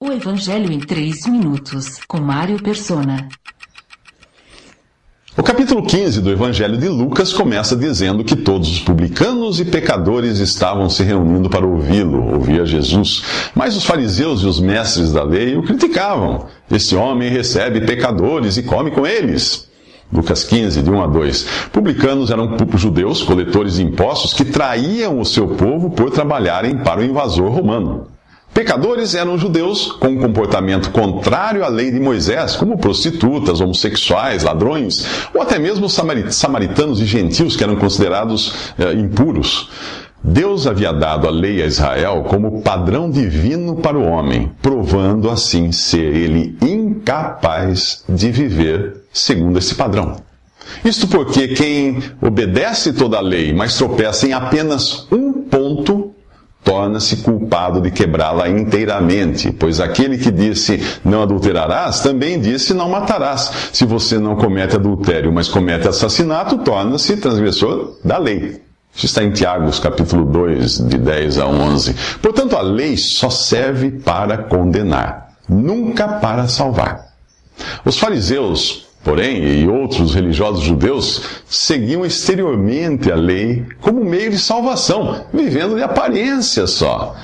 O Evangelho em 3 minutos, com Mário Persona. O capítulo 15 do Evangelho de Lucas começa dizendo que todos os publicanos e pecadores estavam se reunindo para ouvir a Jesus. Mas os fariseus e os mestres da lei o criticavam. Este homem recebe pecadores e come com eles. Lucas 15, de 1 a 2. Publicanos eram judeus, coletores de impostos, que traíam o seu povo por trabalharem para o invasor romano. Pecadores eram judeus com um comportamento contrário à lei de Moisés, como prostitutas, homossexuais, ladrões, ou até mesmo samaritanos e gentios que eram considerados impuros. Deus havia dado a lei a Israel como padrão divino para o homem, provando assim ser ele incapaz de viver segundo esse padrão. Isto porque quem obedece toda a lei, mas tropeça em apenas um ponto, torna-se culpado de quebrá-la inteiramente, pois aquele que disse não adulterarás, também disse não matarás. Se você não comete adultério, mas comete assassinato, torna-se transgressor da lei. Isso está em Tiago, capítulo 2, de 10 a 11. Portanto, a lei só serve para condenar, nunca para salvar. Os fariseus, porém, e outros religiosos judeus, seguiam exteriormente a lei como meio de salvação, vivendo de aparência só.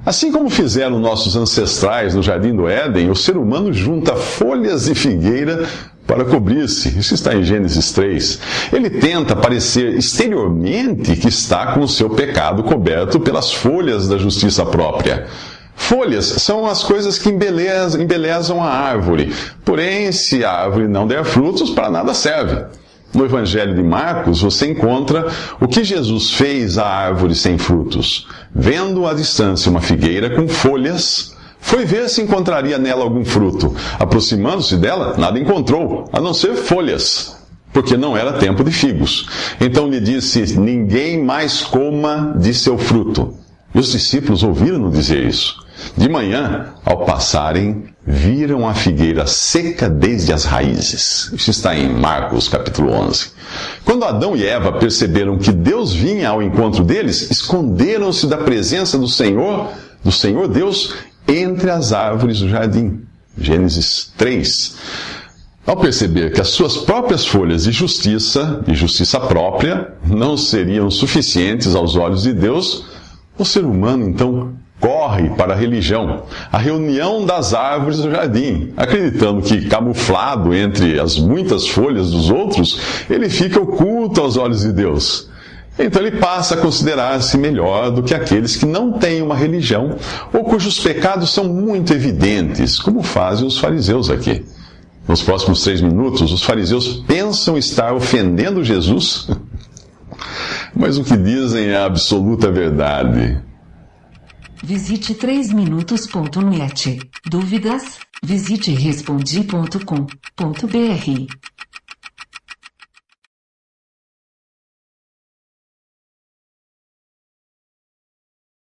Assim como fizeram nossos ancestrais no Jardim do Éden, o ser humano junta folhas de figueira para cobrir-se. Isso está em Gênesis 3. Ele tenta parecer exteriormente que está com o seu pecado coberto pelas folhas da justiça própria. Folhas são as coisas que embelezam a árvore. Porém, se a árvore não der frutos, para nada serve. No Evangelho de Marcos, você encontra o que Jesus fez à árvore sem frutos. Vendo à distância uma figueira com folhas, foi ver se encontraria nela algum fruto. Aproximando-se dela, nada encontrou, a não ser folhas, porque não era tempo de figos. Então lhe disse: ninguém mais coma de seu fruto. E os discípulos ouviram-no dizer isso. De manhã, ao passarem, viram a figueira seca desde as raízes. Isso está em Marcos, capítulo 11. Quando Adão e Eva perceberam que Deus vinha ao encontro deles, esconderam-se da presença do Senhor Deus, entre as árvores do jardim. Gênesis 3. Ao perceber que as suas próprias folhas de justiça própria, não seriam suficientes aos olhos de Deus, o ser humano, então, corre para a religião, a reunião das árvores do jardim, acreditando que, camuflado entre as muitas folhas dos outros, ele fica oculto aos olhos de Deus. Então ele passa a considerar-se melhor do que aqueles que não têm uma religião, ou cujos pecados são muito evidentes, como fazem os fariseus aqui. Nos próximos 3 minutos, os fariseus pensam estar ofendendo Jesus, mas o que dizem é a absoluta verdade. Visite 3minutos.net. Dúvidas? Visite respondi.com.br.